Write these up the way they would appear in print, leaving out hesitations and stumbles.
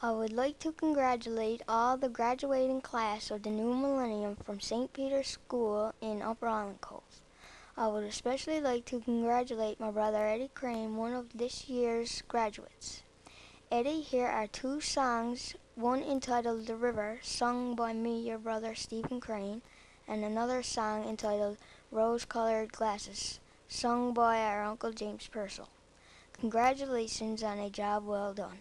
I would like to congratulate all the graduating class of the new millennium from St. Peter's School in Upper Island Cove. I would especially like to congratulate my brother Eddie Crane, one of this year's graduates. Eddie, here are two songs, one entitled The River, sung by me, your brother Stephen Crane, and another song entitled Rose-Colored Glasses, sung by our Uncle James Purcell. Congratulations on a job well done.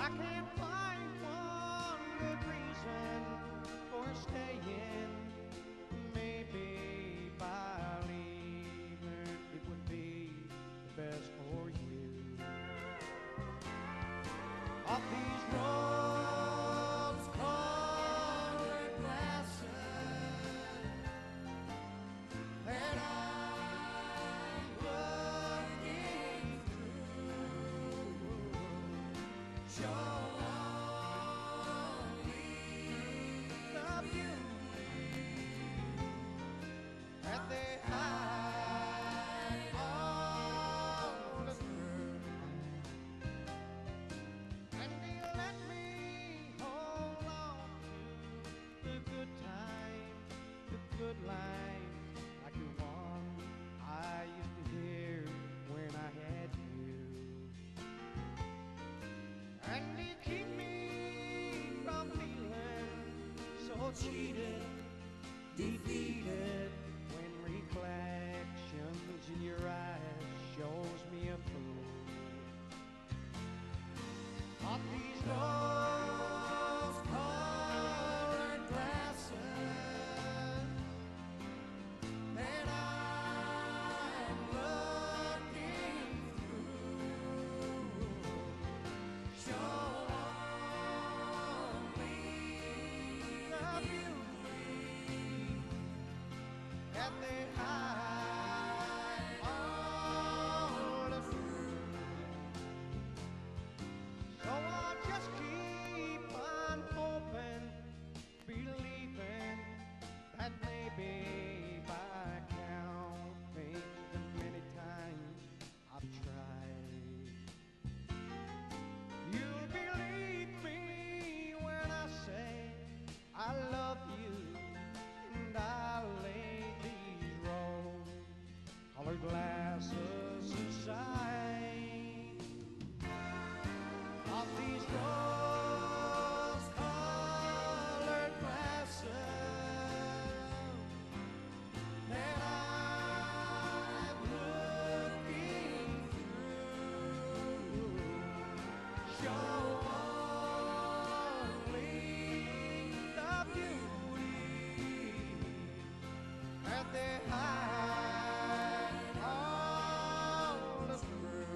I can't find one good reason for staying. Maybe by leaving it would be the best for you. Off these rose-colored glasses that I'm looking through show only the beauty that they hide all through. And they let me hold on to the good times, the good life, like the one I used to hear when I had you. And they keep me from feeling so cheated, defeated, when reflections in your eyes shows me a fool. Off these rose-colored glasses that I'm looking through show only the beauty that they hide all through. So I'll just keep on hoping, believing that maybe by counting the many times I've tried, you'll believe me when I say I love you, and I'll lay these rose-colored glasses aside. Of these rose-colored glasses that I'm looking through show only the beauty that they hide all through.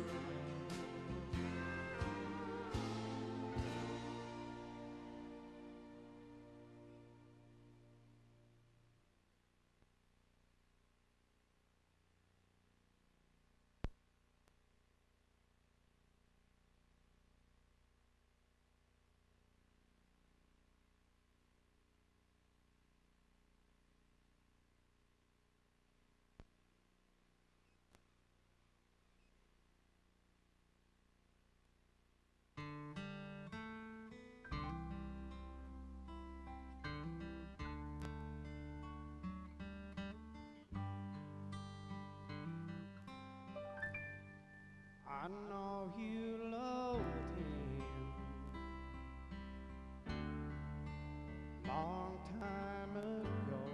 I know you loved him long time ago.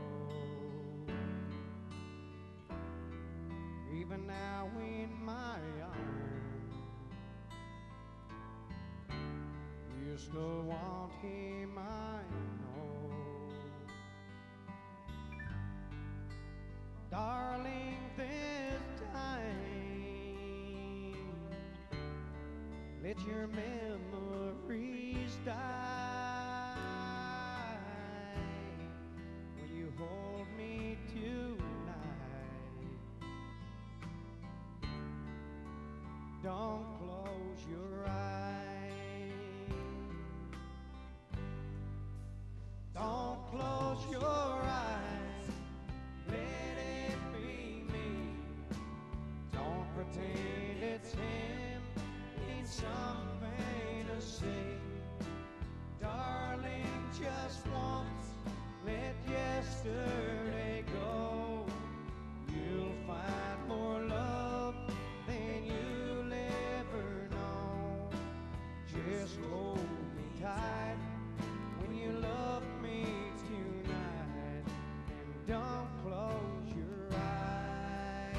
Even now in my arms, you still want him, I know. Darling, this time, let your memories die when you hold me tonight. Don't close your eyes. Don't close your eyes. Let it be me. Don't pretend it's him in some fantasy. Darling, just once, let yesterday go. You'll find more love than you'll ever know. Just hold me tight when you love me tonight, and don't close your eyes.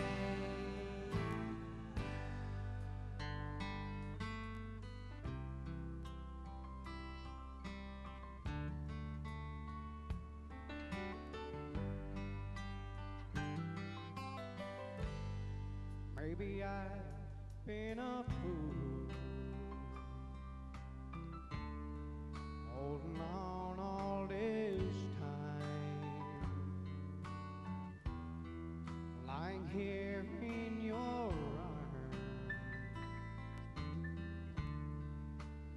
Maybe I've been a fool, holding on all this time, lying here in your arms,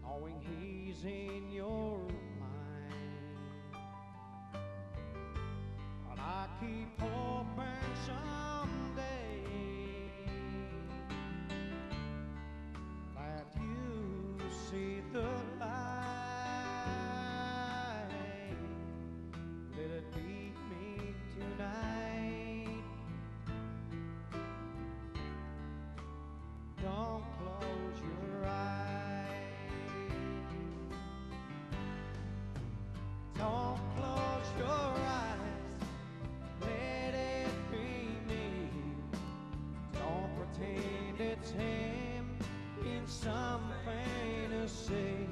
knowing he's in your mind. But I keep hoping someday that you see the light. Let it be me tonight. Don't close your eyes. Don't close your eyes. Let it be me. Don't pretend it's him in some fantasy.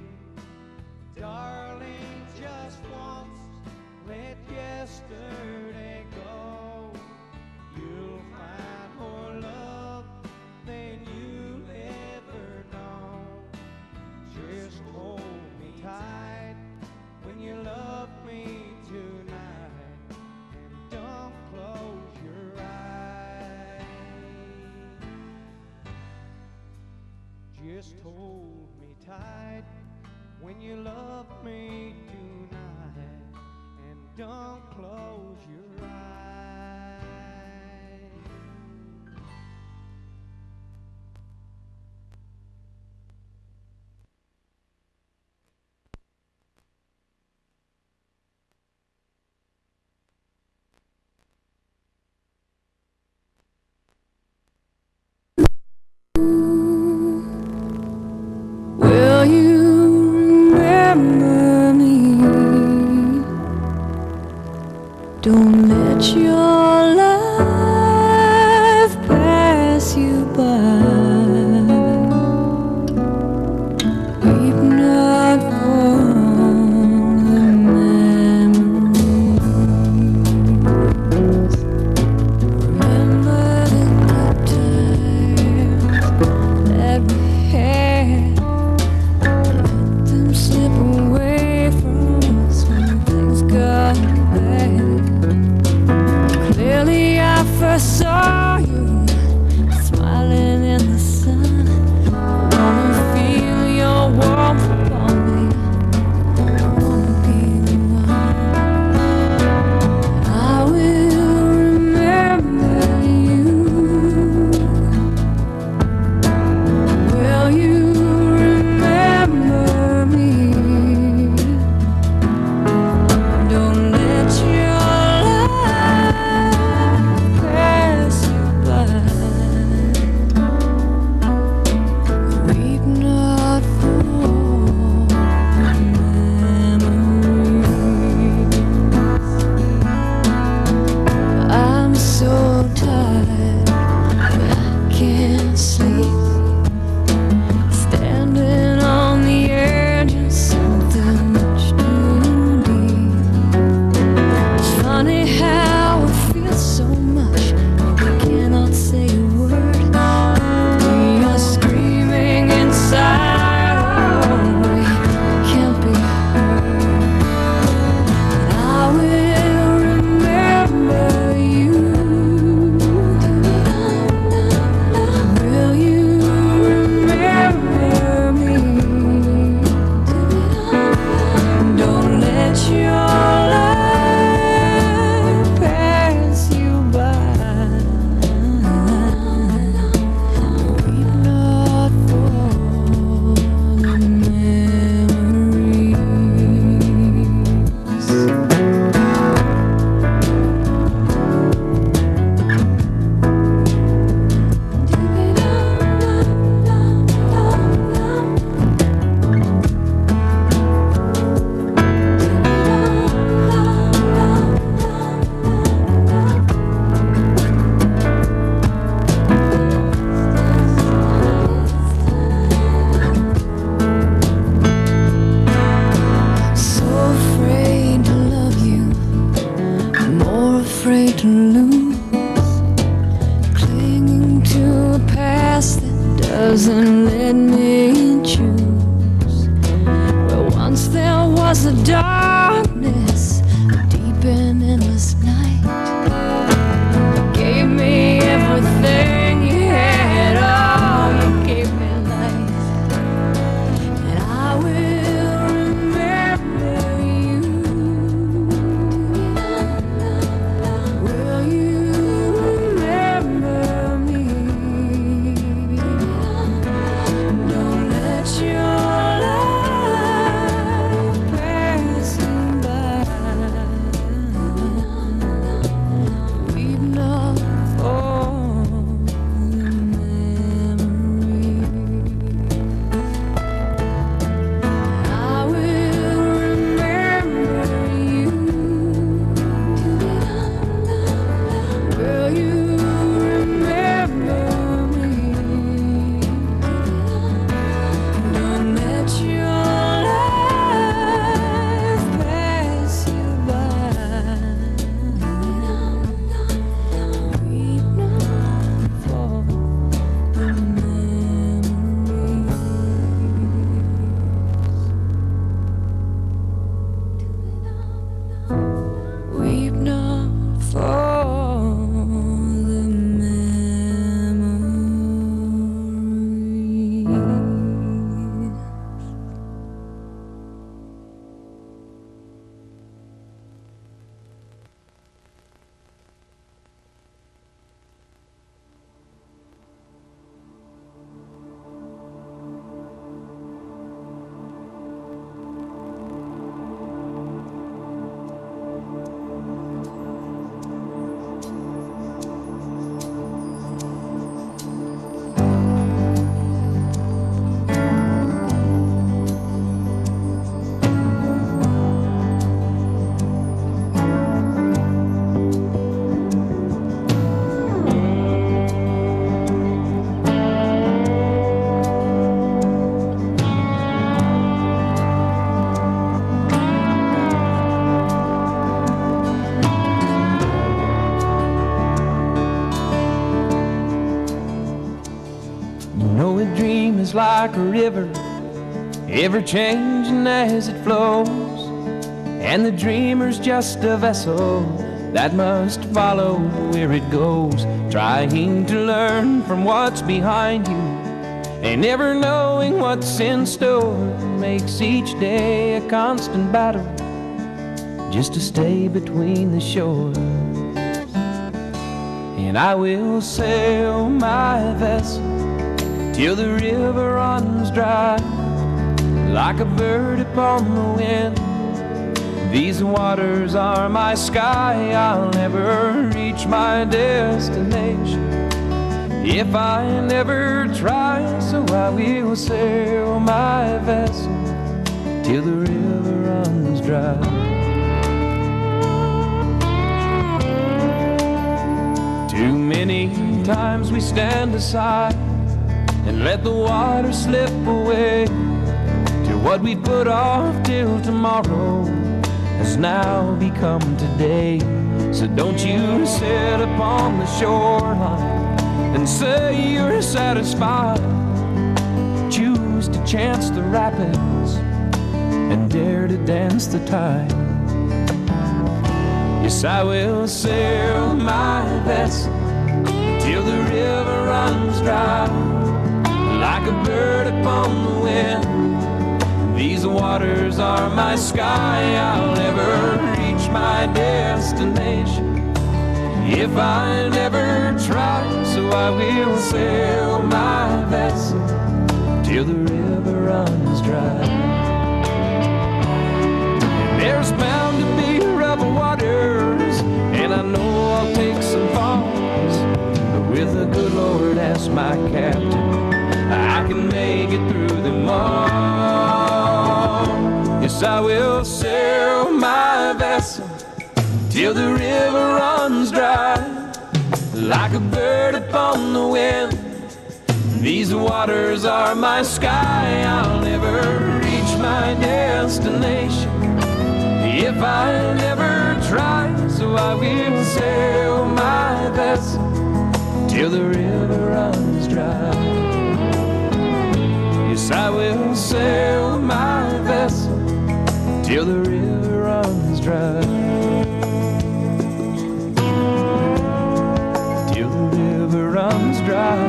Darling, just once let yesterday go. You'll find more love than you'll ever know. Just hold me tight when you love me tonight, and don't close your eyes. Just hold me tight when you love me tonight, and don't close your eyes. Will you remember me? Don't let your life pass you by. Weep not for the memories. Remember the good times that we had. Let them slip away from us when things got bad. Clearly I first saw you smiling in doesn't let me choose. Well, once there was a darkness, a deep and endless night. You gave me everything you had, oh, you gave me life. And I will remember you. Will you remember me? Don't let your life pass you by. Weep not for the memory. I will remember you. Will you remember me? Don't let your life pass you by. Weep not for the memories. Weep not for the memories. You know a dream is like a river, ever changing as it flows. And the dreamer's just a vessel that must follow where it goes, trying to learn from what's behind you, and never knowing what's in store. Makes each day a constant battle just to stay between the shores. And I will sail my vessel till the river runs dry, like a bird upon the wind. These waters are my sky. I'll never reach my destination if I never try. So I will sail my vessel till the river runs dry. Too many times we stand aside and let the water slip away, till what we put off till tomorrow has now become today. So don't you sit upon the shoreline and say you're satisfied. Choose to chance the rapids and dare to dance the tide. Yes, I will sail my vessel till the river runs dry, like a bird upon the wind. These waters are my sky. I'll never reach my destination if I never try. So I will sail my vessel till the river runs dry. And there's bound to be rough waters, and I know I'll take some falls, but with the good Lord as my captain, I can make it through them all. Yes, I will sail my vessel till the river runs dry, like a bird upon the wind. These waters are my sky. I'll never reach my destination if I never try. So I will sail my vessel till the river runs dry. till the river runs dry. Till the river runs dry.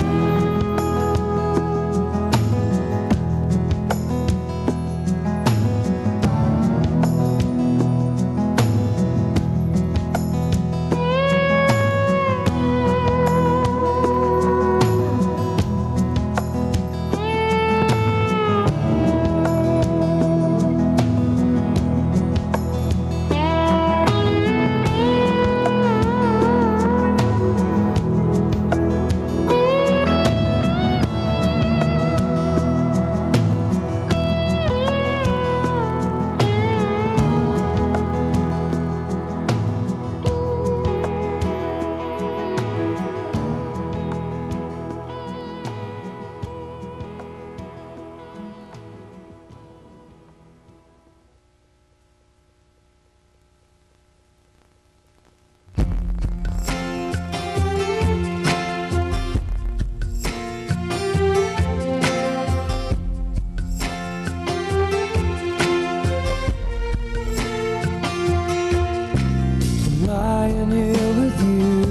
Lying here with you,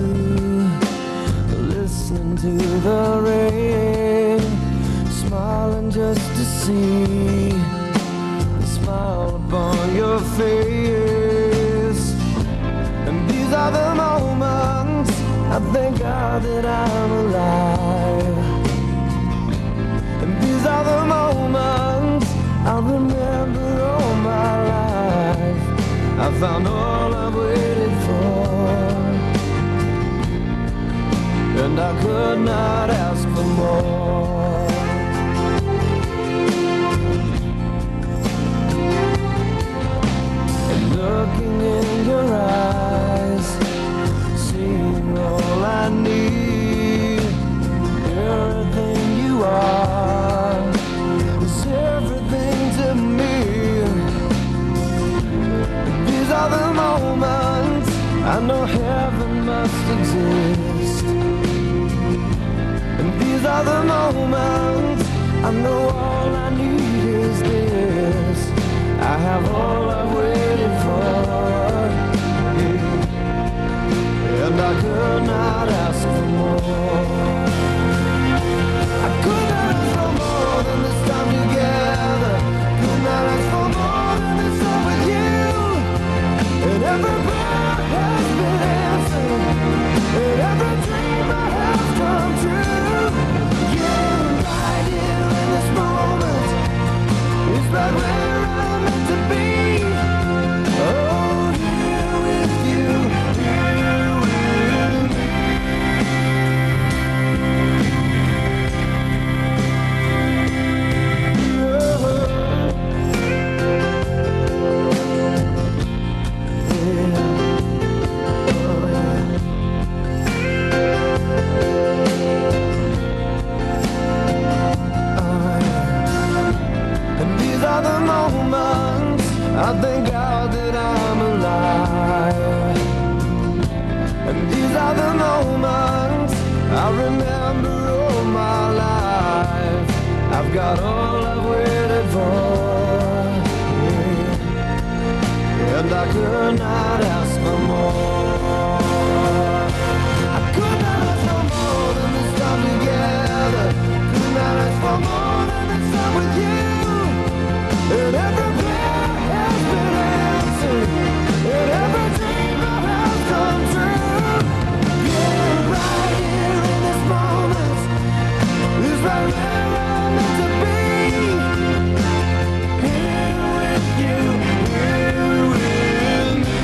listening to the rain, smiling just to see the smile upon your face. And these are the moments I thank God that I'm alive. And these are the moments I'll remember all my life. I found all I've waited for, and I could not ask for more. And looking in your eyes, seeing all I need, everything you are is everything to me. These are the moments I know heaven must exist. And these are the moments I know all I need is this. I have all I've waited for, and I could not ask for more. I could not ask for more than this time together. Could not ask for more than this time with you. And every prayer has been answered, and every dream I have come true. You're right here in this moment, it's right where I'm meant to be. Oh, here with you, here with me. I thank God that I'm alive. And these are the moments I remember all my life. I've got all I've waited for, and I could not ask for more. I could not ask for more than this time together. Could not ask for more than this time with you. And every prayer has been answered, and every dream I have come true. Yeah, right here in this moment is right where I'm meant to be. Here with you, here with me.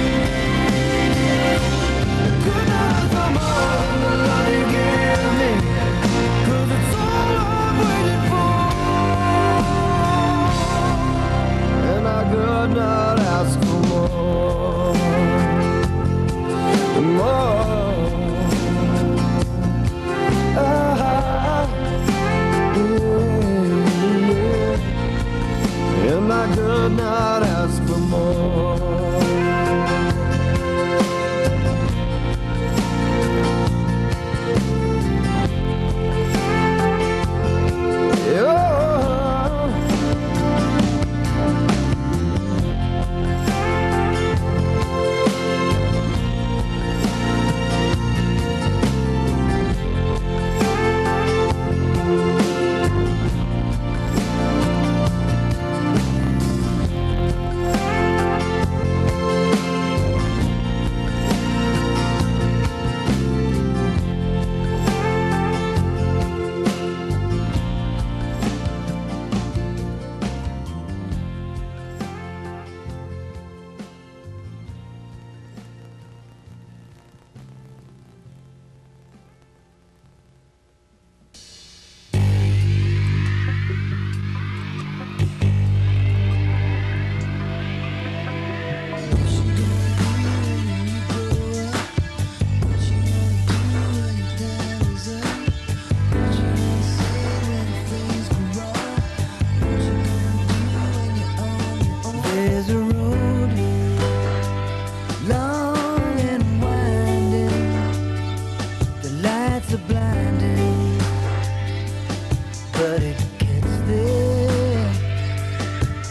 it gets there.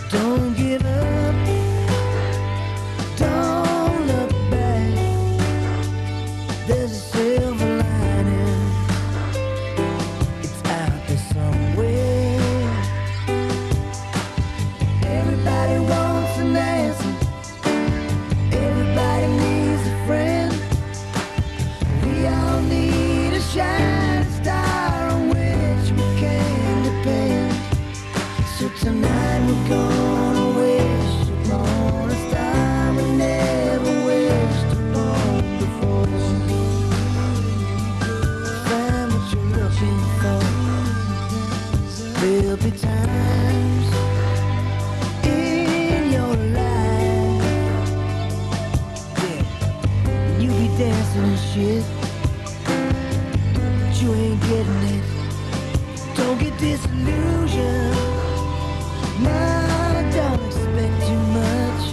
Don't give up, don't look back. There's a silver lining, it's out there somewhere. Everybody wants an answer, everybody needs a friend. We all need a shining star on which we can depend. So tonight we're gonna wish upon a star we never wished upon before. Find what you're looking for. There'll be times in your life, yeah, when you be dancing and shit, but you ain't getting it. Don't get disillusioned. Nah, don't expect too much.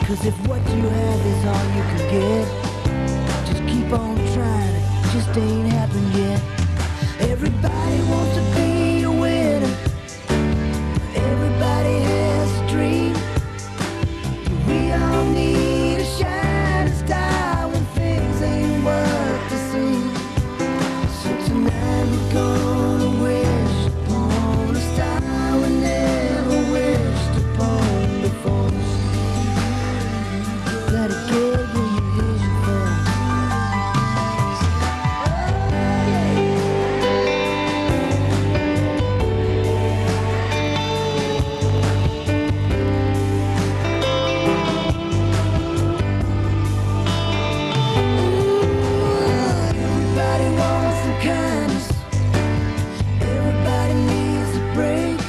'Cause if what you have is all you can get, just keep on trying, it just ain't happened yet. Everybody wants to be a winner, everybody has a dream. We all need a shining star when things ain't worth the same. So tonight we're gonna wish upon a star we never wished upon before. Gotta get where you're vision for. Everybody wants some kindness, everybody needs a break.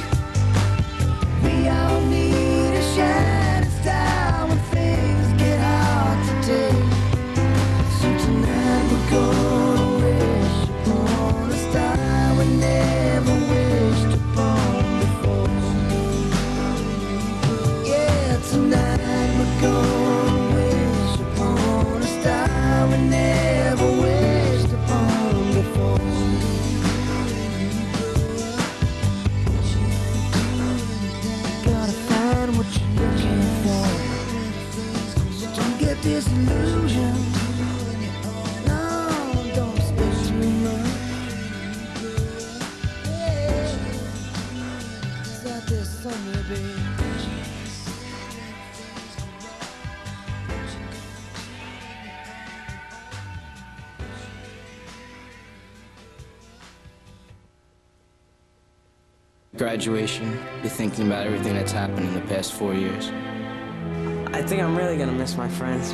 We all need a shining star when things get hard to take. So tonight we're gonna wish upon a star we never wished upon before. Yeah, tonight we're gonna wish upon a star we never wished upon before. Gotta find what you're looking for. So don't get disillusioned. No, don't expect too much. Yeah, it's out there somewhere, baby. Graduation, you're thinking about everything that's happened in the past 4 years. I think I'm really gonna miss my friends.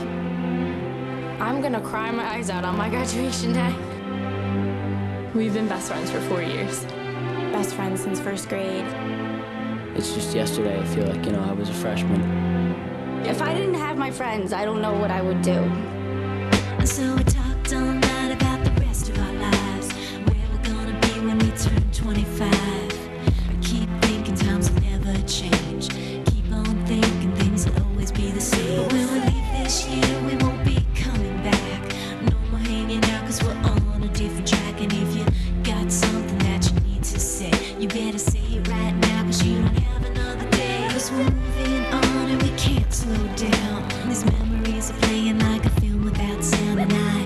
I'm gonna cry my eyes out on my graduation day. We've been best friends for 4 years. Best friends since first grade. It's just yesterday, I feel like, I was a freshman. If I didn't have my friends, I don't know what I would do. So we talked all night about the rest of our lives, where we're gonna be when we turn 25. I keep thinking times will never change. Keep on thinking things will always be the same. But when we leave this year, we won't be coming back. No more hanging out 'cause we're on a different track. And if you got something that you need to say, you better say it right now 'cause you don't have another day. 'Cause we're moving on and we can't slow down. These memories are playing like a film without sound. And I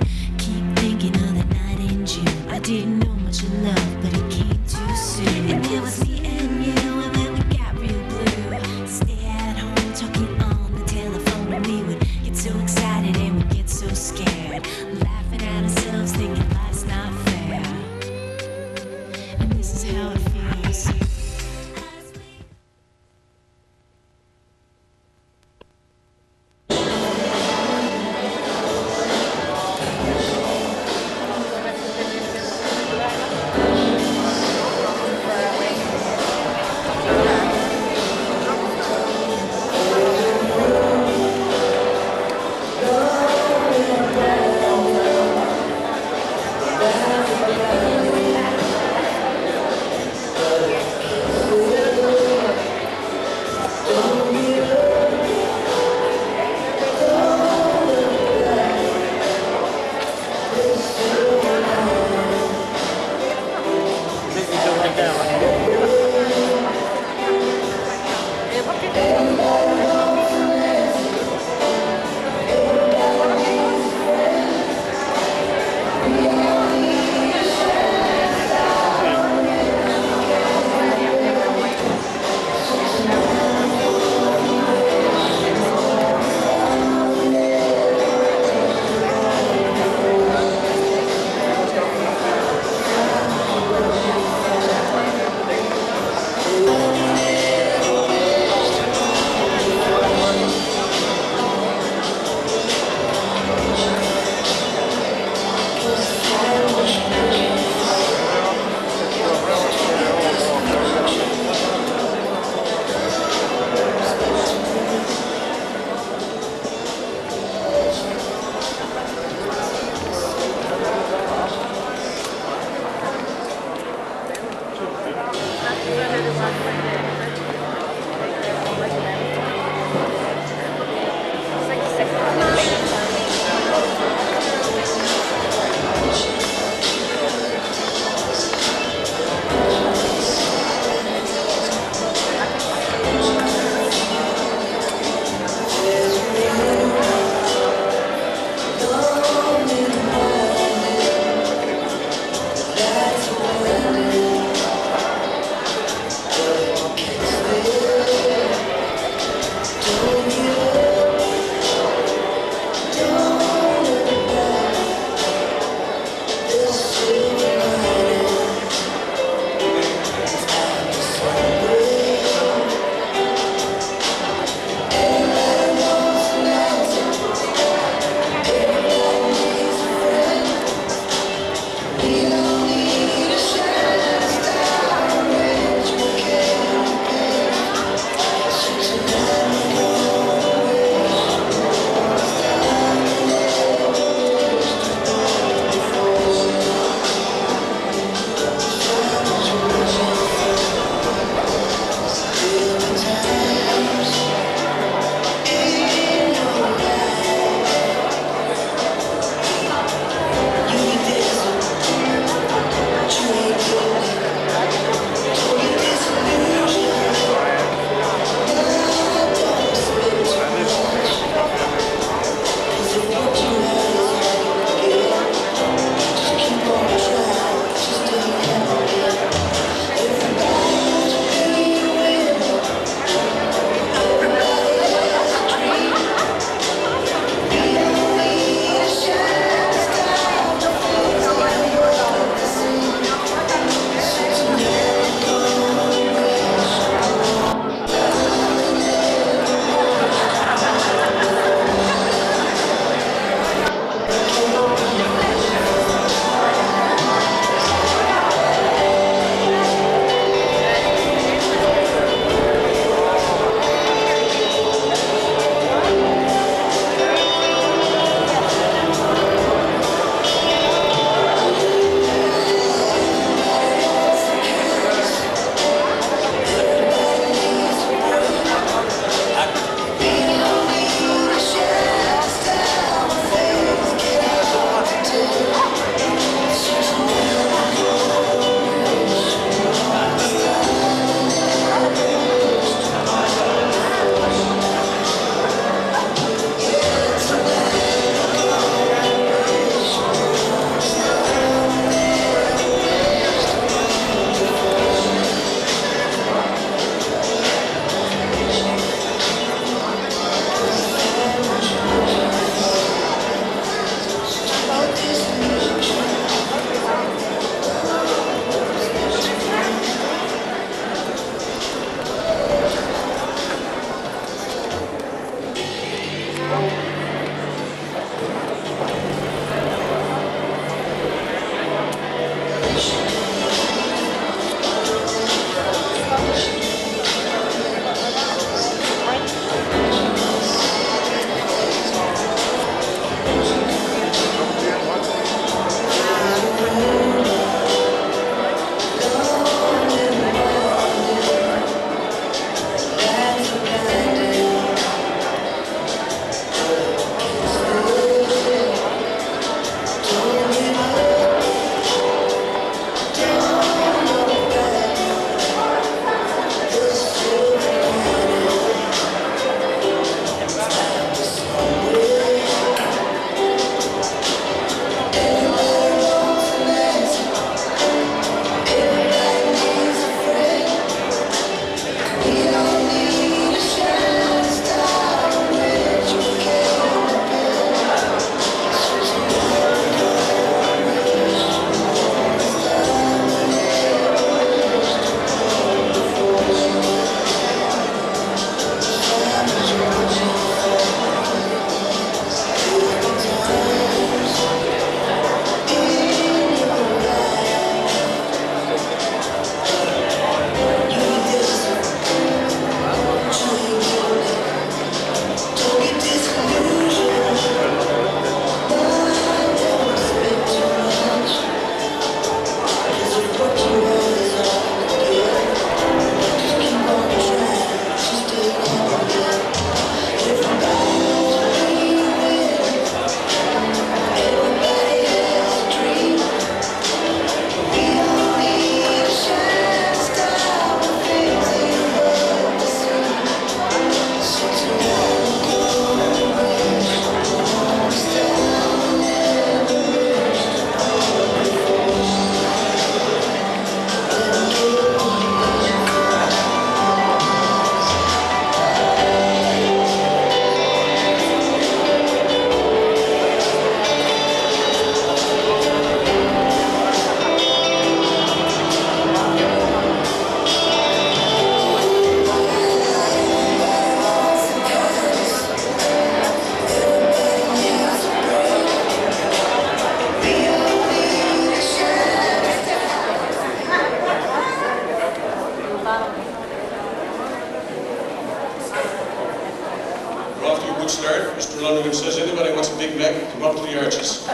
Mr. Lonergan says, anybody wants a Big Mac, come up to the arches.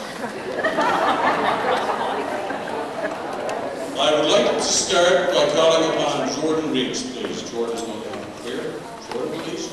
I would like to start by calling upon Jordan Reeves, please. Jordan's going to come here. Jordan, please.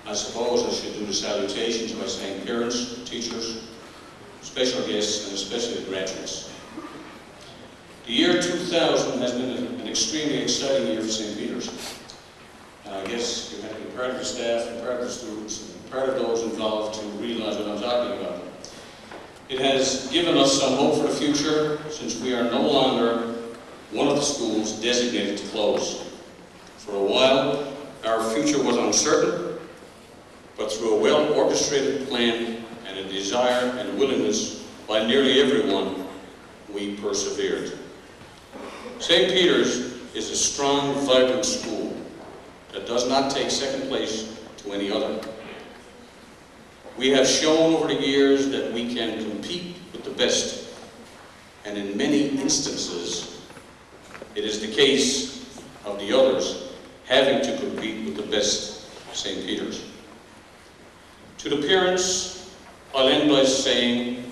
I suppose I should do the salutations by saying parents, teachers, special guests, and especially the graduates. The year 2000 has been an extremely exciting year for St. Peter's. I guess you have to be part of the staff and part of the students and part of those involved to realize what I'm talking about. It has given us some hope for the future since we are no longer one of the schools designated to close. For a while, our future was uncertain, but through a well-orchestrated plan and a desire and willingness by nearly everyone, we persevered. St. Peter's is a strong, vibrant school that does not take second place to any other. We have shown over the years that we can compete with the best, and in many instances, it is the case of the others having to compete with the best St. Peter's. To the parents, I'll end by saying,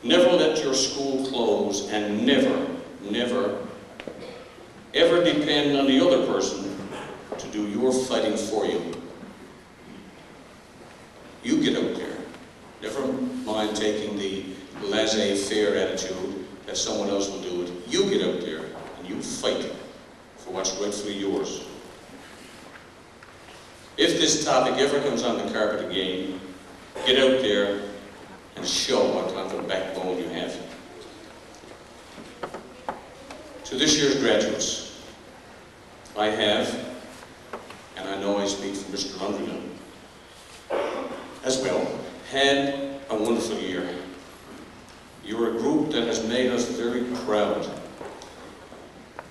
never let your school close, and never, never, ever depend on the other person to do your fighting for you. You get out there. Never mind taking the laissez-faire attitude that someone else will do it. You get out there and you fight for what's rightfully yours. If this topic ever comes on the carpet again, get out there and show what kind of a backbone you have. To this year's graduates, I have, and I know I speak for Mr. Lonergan as well, had a wonderful year. You're a group that has made us very proud.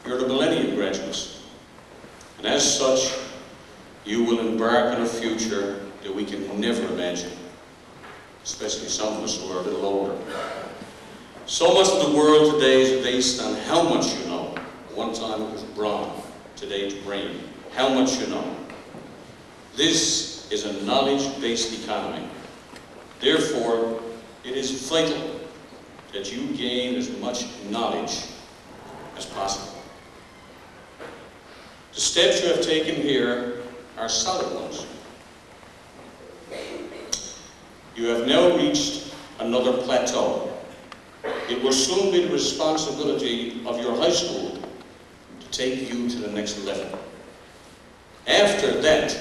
You're the Millennium graduates, and as such, you will embark on a future that we can never imagine, especially some of us who are a little older. So much of the world today is based on how much you know. One time it was brawn, today it's brain. How much you know. This is a knowledge-based economy. Therefore, it is vital that you gain as much knowledge as possible. The steps you have taken here are solid ones. You have now reached another plateau. It will soon be the responsibility of your high school to take you to the next level. After that,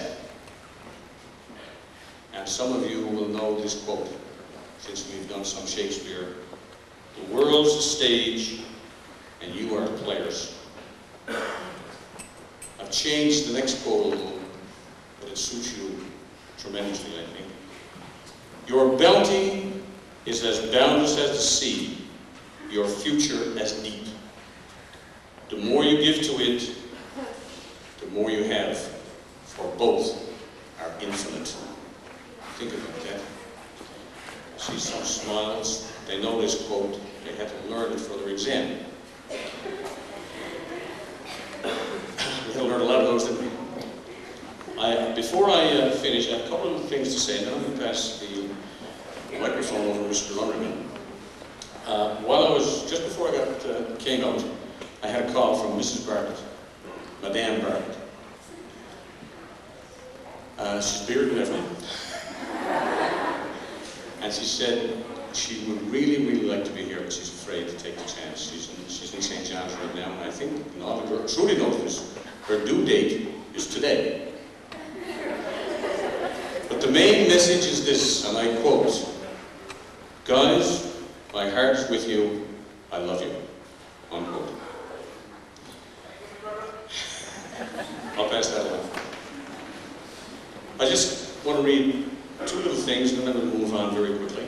and some of you will know this quote, since we've done some Shakespeare, the world's a stage and you are the players. I've changed the next quote a little, but it suits you tremendously, I think. Your bounty is as boundless as the sea, your future as deep. The more you give to it, the more you have, for both are infinite. Think about that. I see some smiles. They know this quote. They had to learn it for their exam. We had to learn a lot of those, didn't we? Before I finish, I have a couple of things to say, and then I'm going to pass the microphone over to Mr. Lonergan. Just before I came out, I had a call from Mrs. Bartlett, Madame Bartlett. She's bigger than ever. And she said she would really, really like to be here, but she's afraid to take the chance. She's in St. John's right now, and I think, and all the girls truly know this, her due date is today. But the main message is this, and I quote, "Guys, my heart's with you, I love you," unquote. I'll pass that on. I just want to read two little things, and then I'm going to move on very quickly.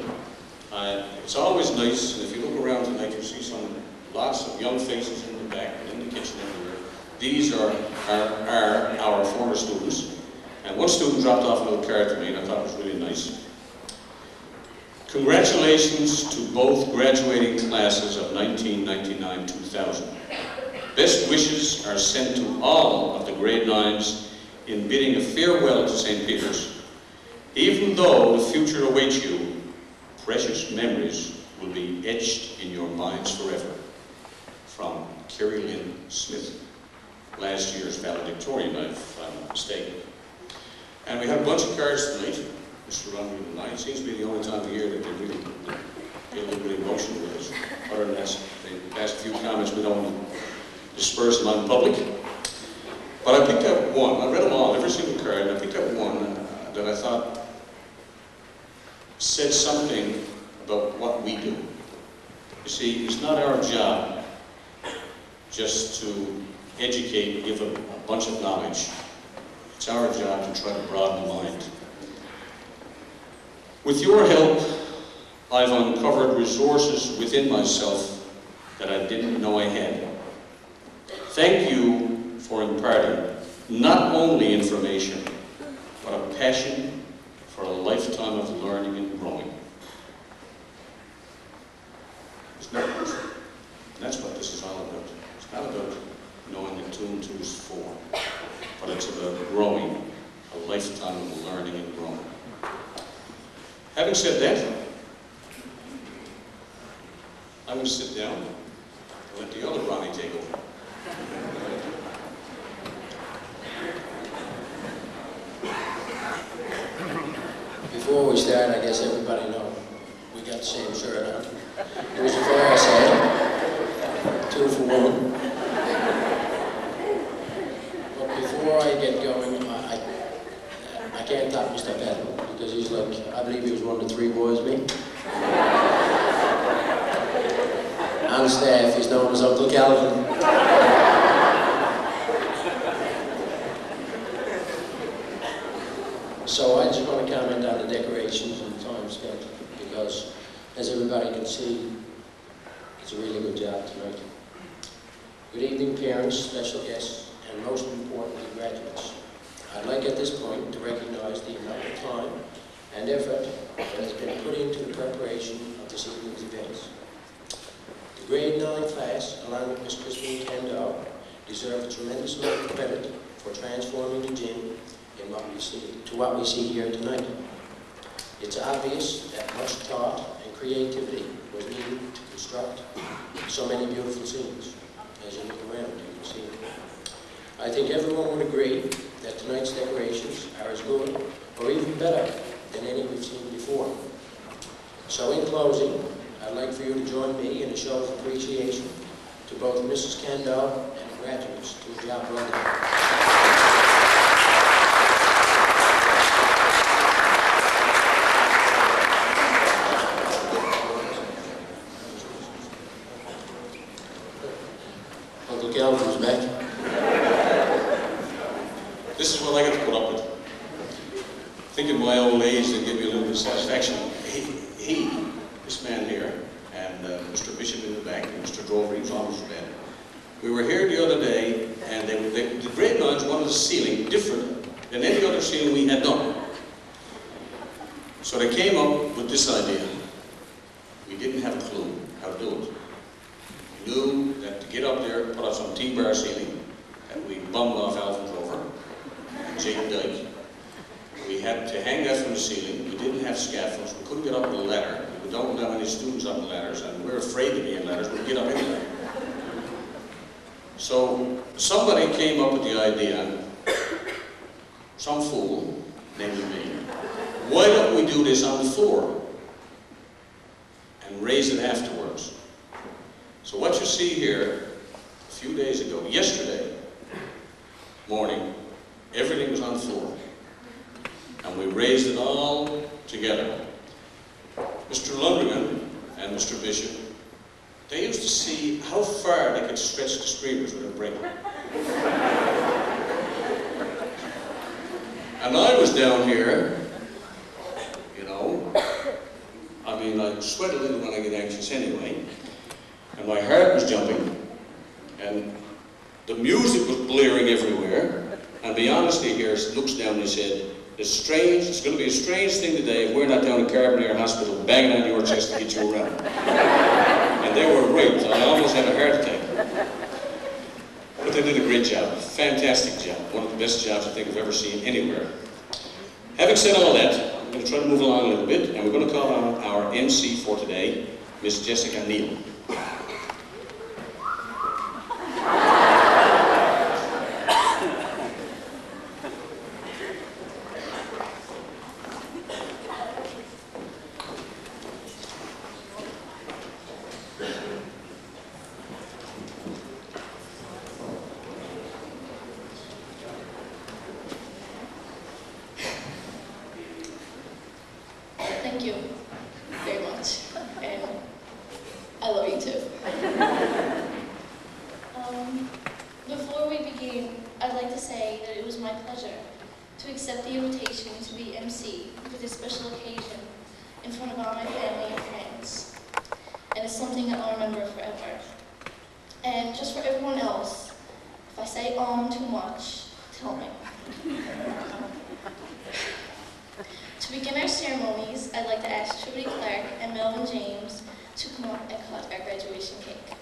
It's always nice, and if you look around tonight, you'll see lots of young faces in the back and in the kitchen everywhere. These are our former students. And one student dropped off a little card to me, and I thought it was really nice. "Congratulations to both graduating classes of 1999-2000. Best wishes are sent to all of the grade 9s in bidding a farewell to St. Peter's. Even though the future awaits you, precious memories will be etched in your minds forever." From Carrie Lynn Smith, last year's valedictorian, if I'm not mistaken. And we have a bunch of cards tonight, Mr. Rumley and I. It seems to be the only time of year that they really get a little bit emotional with us. Other than that, the past few comments, we don't disperse them on public. But I picked up one. I read them all, every single card, and I picked up one that I thought said something about what we do. You see, it's not our job just to educate and give a bunch of knowledge. It's our job to try to broaden the mind. With your help, I've uncovered resources within myself that I didn't know I had. Thank you for imparting not only information, but a passion for a lifetime of learning and growing. Isn't that wonderful? And that's what this is all about. It's not about knowing that 2 and 2 is 4, but it's about growing, a lifetime of learning and growing. Having said that, I'm going to sit down and let the other Ronnie take over. Before we start, I guess everybody knows we got the same shirt on. It was a fire sale, 2 for 1. But before I get going, I can't top Mr. Pettit, because he's like, I believe he was one of the 3 boys, me. On staff, he's known as Uncle Calvin. So I just want to comment on the decorations and time spent, because as everybody can see, it's a really good job tonight. Good evening, parents, special guests, and most importantly, graduates. I'd like at this point to recognize the amount of time and effort that has been put into the preparation of this evening's events. The grade 9 class, along with Miss Christine Kendall, deserve a tremendous amount of credit for transforming the gym to what we see here tonight. It's obvious that much thought and creativity was needed to construct so many beautiful scenes. As you look around, you can see it. I think everyone would agree that tonight's decorations are as good or even better than any we've seen before. So in closing, I'd like for you to join me in a show of appreciation to both Mrs. Kendall and the graduates to a job well done. Calvin's back. This is what I got to put up with. I think in my old age, they give me a little bit of satisfaction. This man here, and Mr. Bishop in the back, and Mr. Drover, he was almost bad. We were here the other day, and the grade 9s wanted the ceiling different than any other ceiling we had done. So they came up with this idea. We didn't have a clue how to do it. We knew that to get up there, put up some T-bar ceiling that we bummed off Alvin Drover and Jake Dyke. We had to hang that from the ceiling. We didn't have scaffolds. We couldn't get up on the ladder. We don't have any students on the ladders, and we're afraid to be in ladders. We'd get up anyway. So somebody came up with the idea, some fool, namely me, why don't we do this on the floor and raise it afterwards? So what you see here, a few days ago, yesterday morning, everything was on the floor. And we raised it all together. Mr. Lundergan and Mr. Bishop, they used to see how far they could stretch the streamers without breaking. And I was down here, you know, I mean, I sweat a little when I get anxious anyway, and my heart was jumping, and the music was blaring everywhere, and the honesty here looks down and he said, it's going to be a strange thing today if we're not down at Carbonear Hospital banging on your chest to get you around. And they were raped. I almost had a heart attack. But they did a great job. Fantastic job. One of the best jobs I think I've ever seen anywhere. Having said all that, I'm going to try to move along a little bit, and we're going to call on our MC for today, Miss Jessica Neal. Thank you very much, and I love you too. Before we begin, I'd like to say that it was my pleasure to accept the invitation to be MC for this special occasion in front of all my family and friends, and it's something that I'll remember forever. And just for everyone else, if I say too much, tell me. To begin our ceremonies, I'd like to ask Trudy Clark and Melvin James to come up and cut our graduation cake.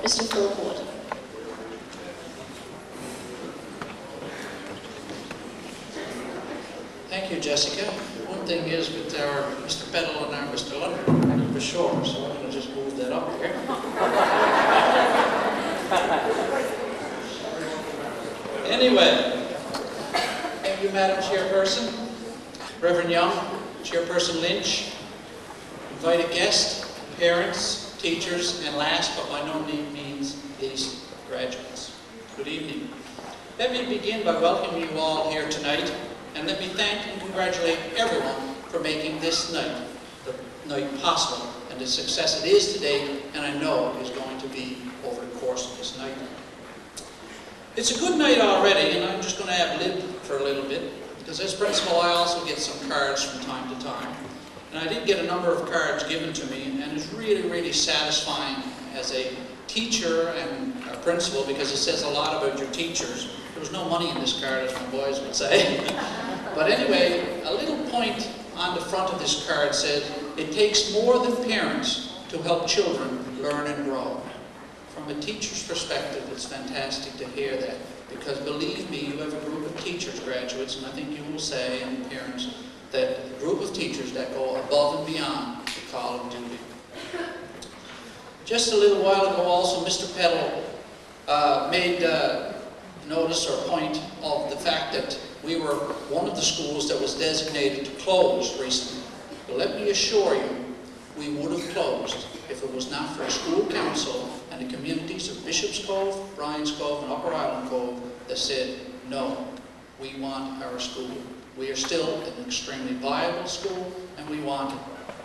Mr. Philip Wood. Thank you, Jessica. One thing is with our Mr. Peddle and our Mr. Lundgren, for sure, so I'm going to just move that up here. Anyway, thank you, Madam Chairperson, Reverend Young, Chairperson Lynch, invited guests, parents, teachers, and last but by no means least, graduates. Good evening. Let me begin by welcoming you all here tonight, and let me thank and congratulate everyone for making this night the night possible and the success it is today, and I know it is going to be over the course of this night. It's a good night already, and I'm just going to ad-lib for a little bit, because as principal I also get some cards from time to time. And I did get a number of cards given to me, and it's really, really satisfying as a teacher and a principal, because it says a lot about your teachers. There was no money in this card, as my boys would say. But anyway, a little point on the front of this card said, it takes more than parents to help children learn and grow. From a teacher's perspective, it's fantastic to hear that, because believe me, you have a group of teachers, graduates, and I think you will say, and parents, that a group of teachers that go above and beyond the call of duty. Just a little while ago also, Mr. Peddle made notice or point of the fact that we were one of the schools that was designated to close recently. But let me assure you, we would have closed if it was not for a school council and the communities of Bishop's Cove, Bryan's Cove, and Upper Island Cove that said, no, we want our school. We are still an extremely viable school, and we want it.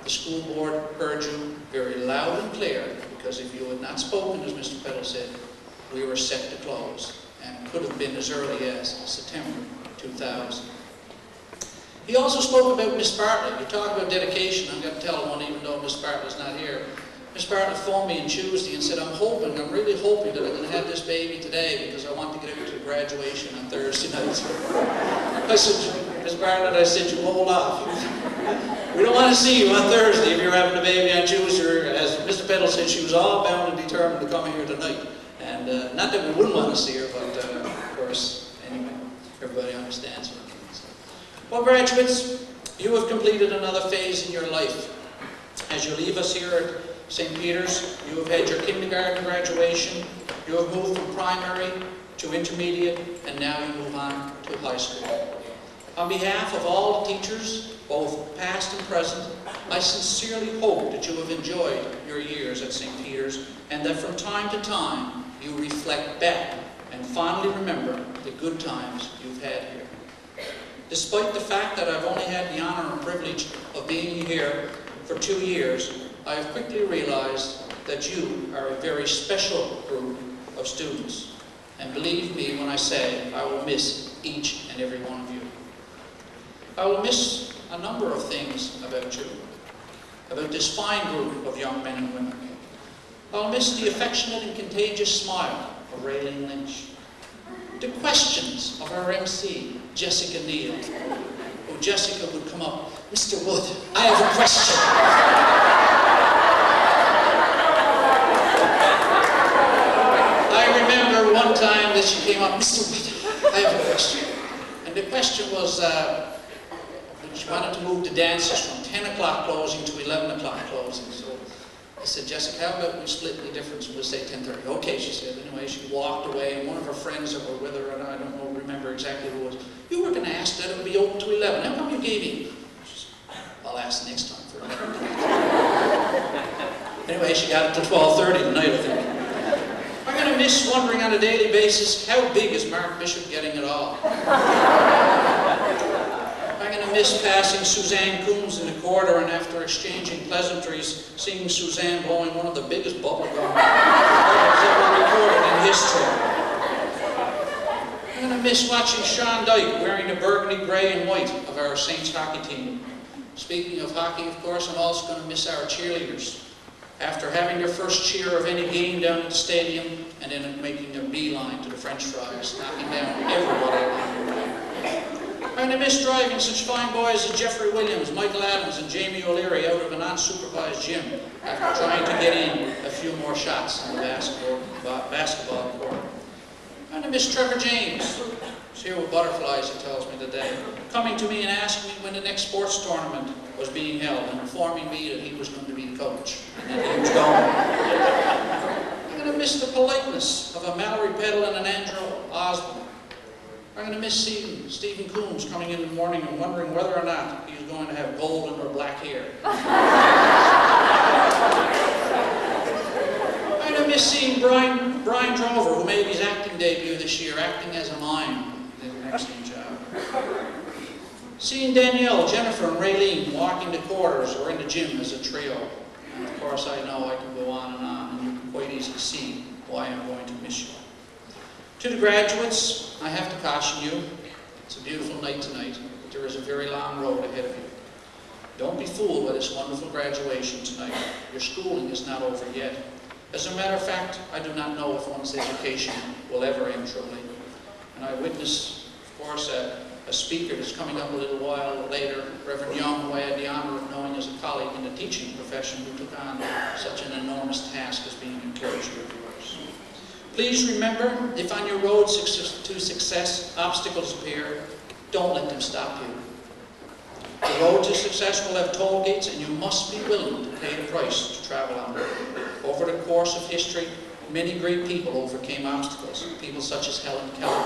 The school board heard you very loud and clear, because if you had not spoken, as Mr. Peddle said, we were set to close, and it could have been as early as September 2000. He also spoke about Miss Bartlett. You talk about dedication. I'm going to tell one, even though Miss Bartlett's not here. Miss Bartlett phoned me on Tuesday and said, I'm really hoping that I'm going to have this baby today because I want to get out to the graduation on Thursday night. I said, Miss Bartlett, I said, you hold off. We don't want to see you on Thursday if you're having a baby on Tuesday. As Mr. Peddle said, she was all bound and determined to come here tonight. And not that we wouldn't want to see her, but of course, anyway, everybody understands what I'm saying. Well, graduates, you have completed another phase in your life. As you leave us here at St. Peter's, you have had your kindergarten graduation, you have moved from primary to intermediate, and now you move on to high school. On behalf of all the teachers, both past and present, I sincerely hope that you have enjoyed your years at St. Peter's and that from time to time you reflect back and fondly remember the good times you've had here. Despite the fact that I've only had the honor and privilege of being here for 2 years, I have quickly realized that you are a very special group of students. And believe me when I say I will miss each and every one of you. I will miss a number of things about you, about this fine group of young men and women. I'll miss the affectionate and contagious smile of Raylene Lynch, the questions of our MC, Jessica Neal. Oh, Jessica would come up, Mr. Wood, I have a question. I remember one time that she came up, Mr. Wood, I have a question. And the question was, she wanted to move the dances from 10 o'clock closing to 11 o'clock closing. So I said, Jessica, how about we split the difference? We'll say 10:30. Okay, she said. Anyway, she walked away, and one of her friends that were with her, and I don't know, remember exactly who it was, you were going to ask that it would be open to 11. How come you gave in? She said, I'll ask next time for 11. Anyway, she got it to 12:30 tonight, I think. I'm going to miss wondering on a daily basis, how big is Mark Bishop getting at all? I'm going to miss passing Suzanne Coombs in the corridor and after exchanging pleasantries, seeing Suzanne blowing one of the biggest bubble gum ever recorded in history. I'm going to miss watching Sean Dyke wearing the burgundy, gray, and white of our Saints hockey team. Speaking of hockey, of course, I'm also going to miss our cheerleaders. After having their first cheer of any game down at the stadium and then making a beeline to the French fries, knocking down everybody along the way. I'm going to miss driving such fine boys as Jeffrey Williams, Michael Adams, and Jamie O'Leary out of an unsupervised gym after trying to get in a few more shots in the basketball court. I'm going to miss Trevor James. He's here with butterflies, he tells me today, coming to me and asking me when the next sports tournament was being held and informing me that he was going to be the coach and that he was gone. I'm going to miss the politeness of a Mallory Peddle and an Andrew Osborne. I'm going to miss seeing Stephen Coombs coming in the morning and wondering whether or not he's going to have golden or black hair. I'm going to miss seeing Brian Drover, who made his acting debut this year, acting as a mime. He did an excellent job. Seeing Danielle, Jennifer, and Raylene walking the quarters or in the gym as a trio. And of course, I know I can go on, and you can quite easily see why I'm going to miss you. To the graduates, I have to caution you, it's a beautiful night tonight, but there is a very long road ahead of you. Don't be fooled by this wonderful graduation tonight. Your schooling is not over yet. As a matter of fact, I do not know if one's education will ever end truly. And I witness, of course, a speaker that's coming up a little while later, Reverend Young, who I had the honor of knowing as a colleague in the teaching profession, who took on such an enormous task as being a clergy of yours. Please remember, if on your road to success obstacles appear, don't let them stop you. The road to success will have toll gates, and you must be willing to pay the price to travel on them. Over the course of history, many great people overcame obstacles. People such as Helen Keller,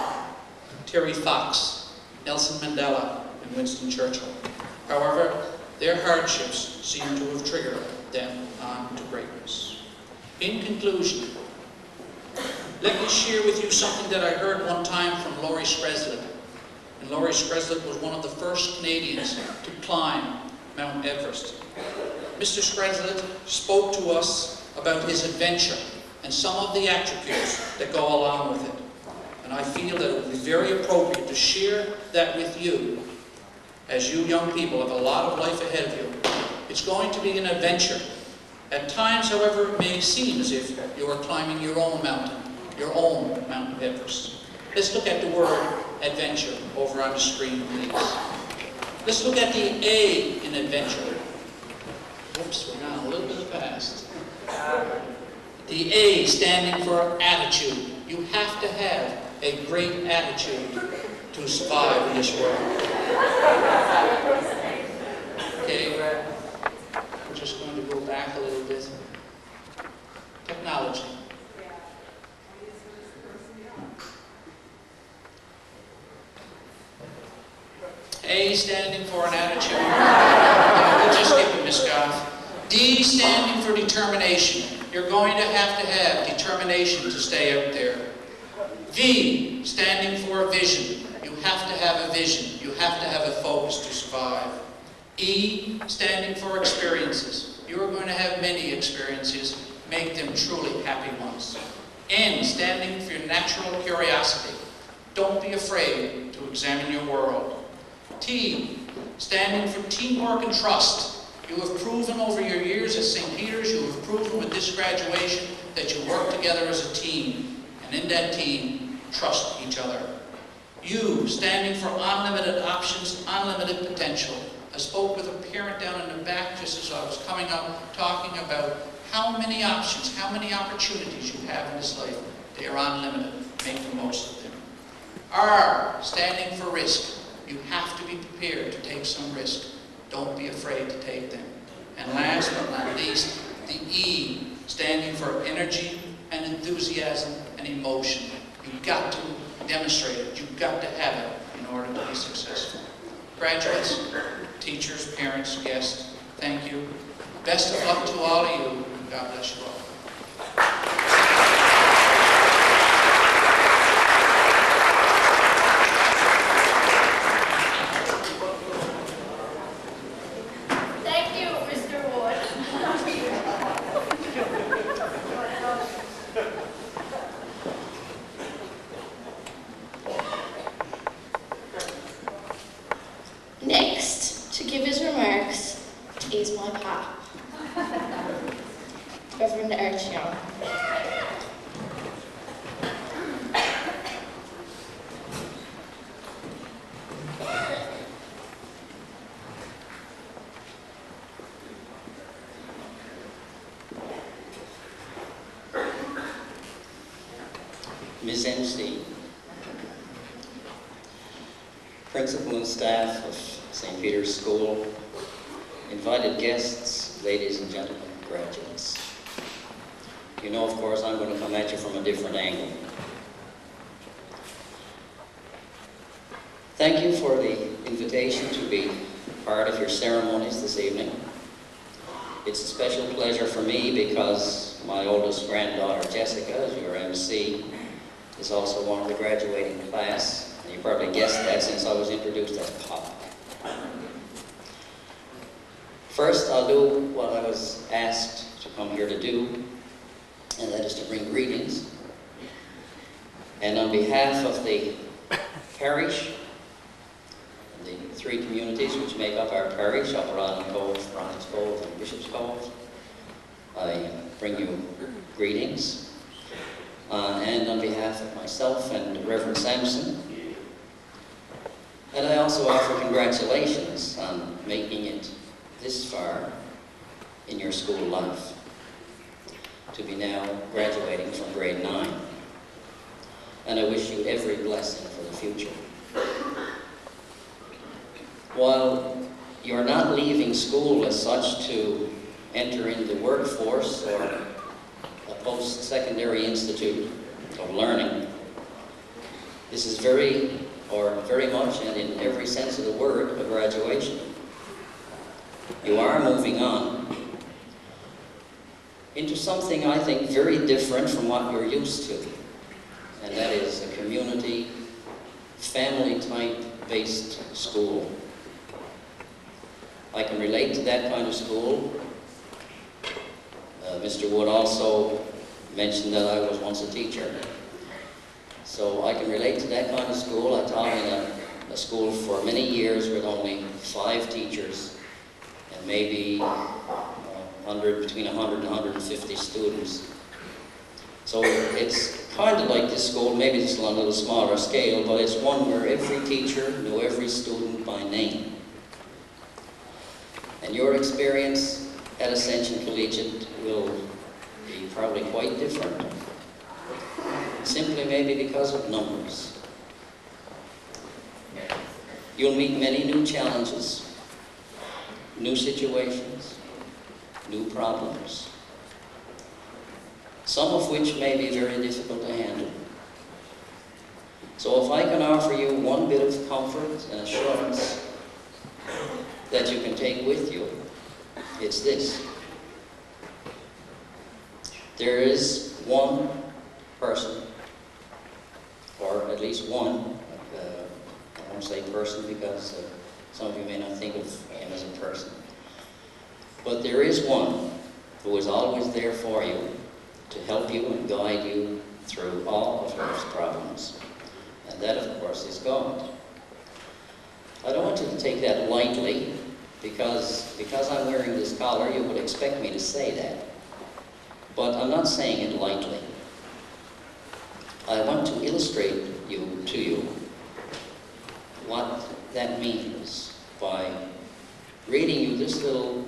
Terry Fox, Nelson Mandela, and Winston Churchill. However, their hardships seem to have triggered them on to greatness. In conclusion, let me share with you something that I heard one time from Laurie Skreslet. And Laurie Skreslet was one of the first Canadians to climb Mount Everest. Mr. Skreslet spoke to us about his adventure and some of the attributes that go along with it. And I feel that it would be very appropriate to share that with you, as you young people have a lot of life ahead of you. It's going to be an adventure. At times, however, it may seem as if you are climbing your own mountain, your own Mount Everest. Let's look at the word adventure over on the screen, please. Let's look at the A in adventure. Oops, we're now a little bit past. The A standing for attitude. You have to have a great attitude to survive in this world. Okay, we're just going to go back a little bit. Technology. A standing for an attitude. We'll just give it, Miss Goff. D standing for determination. You're going to have determination to stay out there. V standing for vision. You have to have a vision. You have to have a focus to survive. E standing for experiences. You're going to have many experiences. Make them truly happy ones. N standing for your natural curiosity. Don't be afraid to examine your world. T standing for teamwork and trust. You have proven over your years at St. Peter's, you have proven with this graduation that you work together as a team. And in that team, trust each other. U standing for unlimited options, unlimited potential. I spoke with a parent down in the back just as I was coming up, talking about how many options, how many opportunities you have in this life. They are unlimited. Make the most of them. R standing for risk. You have to be prepared to take some risk. Don't be afraid to take them. And last but not least, the E, standing for energy and enthusiasm and emotion. You've got to demonstrate it. You've got to have it in order to be successful. Graduates, teachers, parents, guests, thank you. Best of luck to all of you. God bless you all. Next, to give his remarks, is my pop, Reverend Arch Young. Ms. MC, principal and staff of St. Peter's School, invited guests, ladies and gentlemen, graduates. You know, of course, I'm going to come at you from a different angle. Thank you for the invitation to be part of your ceremonies this evening. It's a special pleasure for me because my oldest granddaughter, Jessica, as your MC, is also one of the graduating class. And you probably guessed that since I was introduced as Pop. First, I'll do what I was asked to come here to do, and that is to bring greetings. And on behalf of the parish, the three communities which make up our parish, Upper Island Cove, Bryant's Cove, and Bishop's Cove, I bring you greetings. And on behalf of myself and Reverend Sampson, and I also offer congratulations on making it this far in your school life, to be now graduating from grade 9. And I wish you every blessing for the future. While you're not leaving school as such to enter into the workforce or a post-secondary institute of learning, this is very or very much and in every sense of the word, a graduation. You are moving on into something, I think, very different from what you're used to, and that is a community, family-type based school. I can relate to that kind of school. Mr. Wood also mentioned that I was once a teacher. So I can relate to that kind of school. I taught in a school for many years with only 5 teachers and maybe between 100 and 150 students. So it's kind of like this school, maybe it's on a little smaller scale, but it's one where every teacher knew every student by name. And your experience at Ascension Collegiate will be probably quite different. Simply maybe because of numbers. You'll meet many new challenges, new situations, new problems, some of which may be very difficult to handle. So if I can offer you one bit of comfort and assurance that you can take with you, it's this. There is one person, or at least one, I won't say person because some of you may not think of him as a person, but there is one who is always there for you to help you and guide you through all of life's problems. And that, of course, is God. I don't want you to take that lightly, because I'm wearing this collar, you would expect me to say that. But I'm not saying it lightly. I want to illustrate to you what that means by reading you this little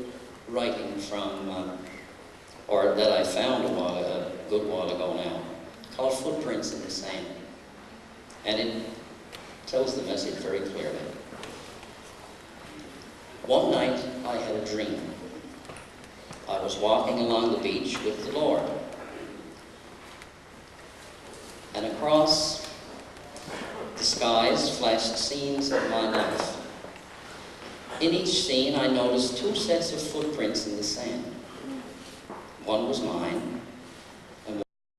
writing from, or that I found a good while ago now, called Footprints in the Sand. And it tells the message very clearly. One night I had a dream. I was walking along the beach with the Lord. And across the skies flashed scenes of my life. In each scene I noticed 2 sets of footprints in the sand. One was mine,